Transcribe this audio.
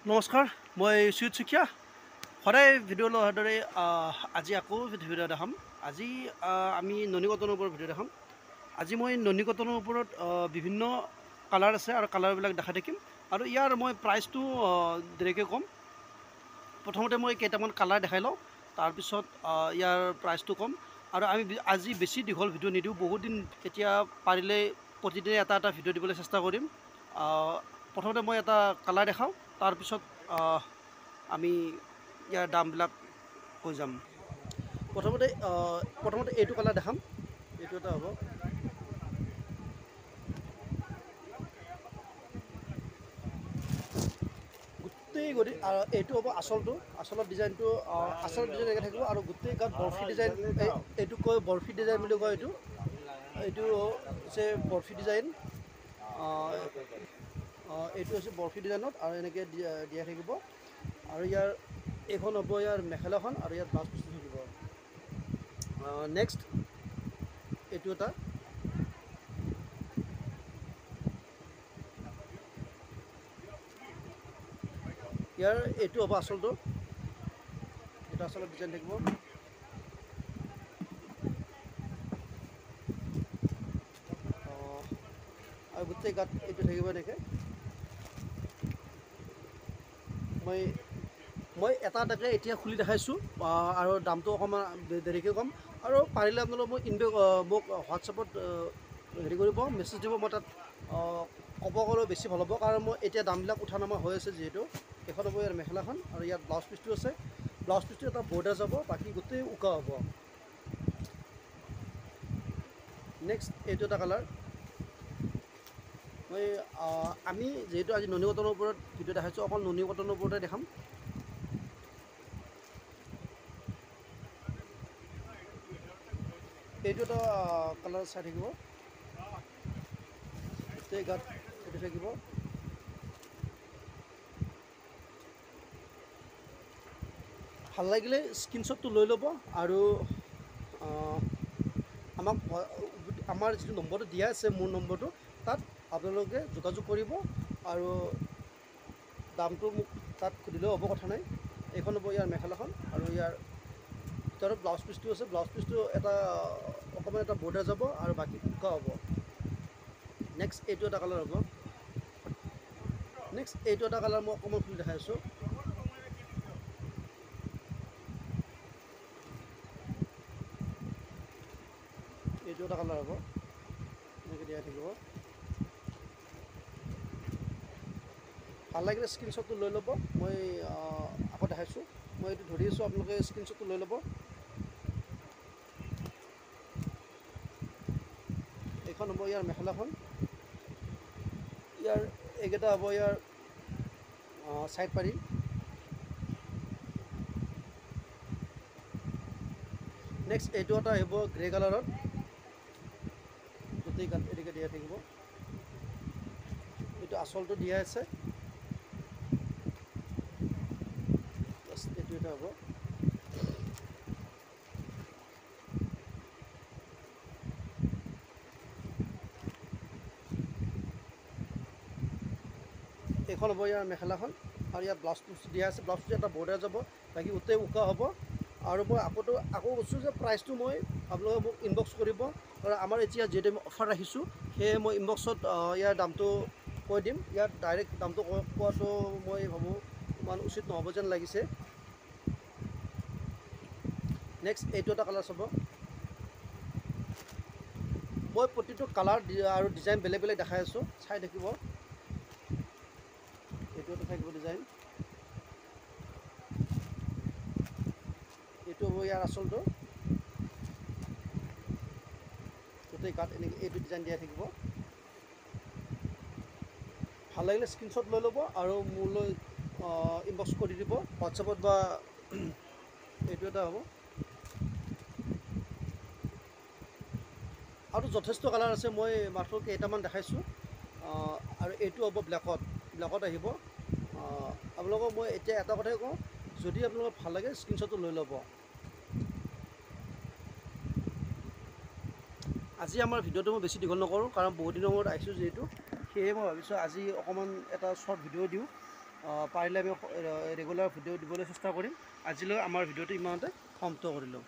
নমস্কাৰ মই সুজিত শইকীয়া সদায় ভিডিঅ' লোৱাৰ দৰে আজি আকৌ ভিডিঅ' দেখাম আজি আমি ননী কটনৰ ওপৰত ভিডিঅ' দেখাম আজি মই ননী কটনৰ ওপৰত বিভিন্ন কালাৰ আছে আৰু কালাৰবিলাক দেখাই থাকিম আৰু ইয়াৰ মই প্ৰাইচটো দেৰিকৈ ক'ম প্ৰথমতে মই কেইটামান কালাৰ দেখাই লওঁ তাৰপিছত ইয়াৰ প্ৰাইচটো ক'ম আৰু আমি আজি বেছি দীঘল ভিডিঅ' নিদিওঁ বহুত দিন এতিয়া পাৰিলে প্ৰতিদিনে এটা এটা ভিডিঅ' দিবলৈ চেষ্টা কৰিম প্ৰথমতে মই এটা কালাৰ দেখাওঁ তাৰপিছত আমি ইয়াৰ দামবিলাক কৈ যাম প্ৰথমতে এইটো কালাৰ দেখাম এইটো এটা হ'ব গোটেই এইটো হ'ব আচলৰ ডিজাইনটো আচলৰ ডিজাইন এনেকৈ থাকিব আৰু গোটেই গাত বৰফি ডিজাইন এইটো কয় বৰফি ডিজাইন বুলি কয় এইটো হৈছে বৰফি ডিজাইন এইটো হৈছে বৰফি ডিজাইনত আৰু এনেকৈ দিয়া থাকিব আৰু ইয়াৰ এইখন হ'ব ইয়াৰ মেখেলাখন আৰু ইয়াত ব্লাউজ পিচটো থাকিব নেক্সট এইটো এটা ইয়াৰ এইটো হ'ব আচলটো এইটো আচলত ডিজাইন থাকিব আৰু গোটেই গাত এইটো থাকিব এনেকৈ মই এটা এটাকৈ এতিয়া খুলি দেখাইছোঁ আৰু দামটো অকণমান দেৰিকৈ ক'ম আৰু পাৰিলে আপোনালোকে মোক হোৱাটছআপত হেৰি কৰিব মেছেজ দিব মই তাত ক'ব গ'লেও বেছি ভাল হ'ব কাৰণ মই এতিয়া দামবিলাক উঠা নমা হৈ আছে যিহেতু এইখন হ'ব ইয়াৰ মেখেলাখন আৰু ইয়াত ব্লাউজ পিচটো আছে ব্লাউজ পিচটো এটা বৰ্ডাৰ যাব বাকী গোটেই উকা হ'ব নেক্সট এইটো এটা কালাৰ আমি যিহেতু আজি ননী কটনৰ ওপৰত ভিডিঅ' দেখাইছোঁ অকল ননী কটনৰ ওপৰতে দেখাম এইটো এটা কালাৰ চাই থাকিব গোটেই গাত এইটো থাকিব ভাল লাগিলে স্ক্ৰীনশ্বটটো লৈ ল'ব আৰু আমাৰ যিটো নম্বৰটো দিয়া আছে মোৰ নম্বৰটো তাত আপোনালোকে যোগাযোগ কৰিব আৰু দামটো মোক তাত সুধিলেও হ'ব কথা নাই এইখন হ'ব ইয়াৰ মেখেলাখন আৰু ইয়াৰ ভিতৰত ব্লাউজ পিচটো আছে ব্লাউজ পিচটো অকণমান এটা বৰ্ডাৰ যাব আৰু বাকী উকা হ'ব নেক্সট এইটো এটা কালাৰ হ'ব নেক্সট এইটো এটা কালাৰ মই অকণমান খুলি দেখাই আছোঁ এইটো এটা কালাৰ হ'ব এনেকৈ দিয়া থাকিব ভাল লাগিলে স্ক্ৰীনশ্বটটো লৈ ল'ব মই আকৌ দেখাইছোঁ মই এইটো ধৰি আছোঁ আপোনালোকে স্ক্ৰীনশ্বটটো লৈ ল'ব এইখন হ'ব ইয়াৰ মেখেলাখন ইয়াৰ এইকেইটা হ'ব ইয়াৰ ছাইড পাৰি নেক্সট এইটো এটা আহিব গ্ৰে কালাৰত গোটেই গাত এনেকৈ দিয়া থাকিব এইটো আচলটো দিয়া আছে এইটো এটা হ'ব এইখন হ'ব ইয়াৰ মেখেলাখন আৰু ইয়াত ব্লাউজ পিচ দিয়া আছে ব্লাউজ পিচ এটা বৰ্ডাৰ যাব বাকী গোটেই উকা হ'ব আৰু মই আকৌ কৈছোঁ যে প্ৰাইচটো মই আপোনালোকে মোক ইনবক্স কৰিব কাৰণ আমাৰ এতিয়া যিহেতু আমি অফাৰ ৰাখিছোঁ সেয়ে মই ইনবক্সত ইয়াৰ দামটো কৈ দিম ইয়াত ডাইৰেক্ট দামটো কোৱাটো মই ভাবোঁ ইমান উচিত নহ'ব যেন লাগিছে নেক্সট এইটো এটা কালাৰ চাব মই প্ৰতিটো কালাৰ আৰু ডিজাইন বেলেগ বেলেগ দেখাই আছোঁ চাই থাকিব এইটো এটা থাকিব ডিজাইন এইটো হ'ব ইয়াৰ আচলটো গোটেই গাত এনেকৈ এইটো ডিজাইন দিয়া থাকিব ভাল লাগিলে স্ক্ৰীনশ্বট লৈ ল'ব আৰু মোলৈ ইনবক্স কৰি দিব হোৱাটছআপত বা এইটো এটা হ'ব আৰু যথেষ্ট কালাৰ আছে মই মাত্ৰ কেইটামান দেখাইছোঁ আৰু এইটো হ'ব ব্লেকত আহিব আপোনালোকক মই এতিয়া এটা কথাই কওঁ যদি আপোনালোকক ভাল লাগে স্ক্ৰীনশ্বটটো লৈ ল'ব আজি আমাৰ ভিডিঅ'টো মই বেছি দীঘল নকৰোঁ কাৰণ বহুত দিনৰ মূৰত আহিছোঁ যিহেতু সেয়ে মই ভাবিছোঁ আজি অকণমান এটা শ্বৰ্ট ভিডিঅ' দিওঁ পাৰিলে আমি ৰেগুলাৰ ভিডিঅ' দিবলৈ চেষ্টা কৰিম। আজিলৈ আমাৰ ভিডিঅ'টো ইমানতে সমাপ্ত কৰিলোঁ।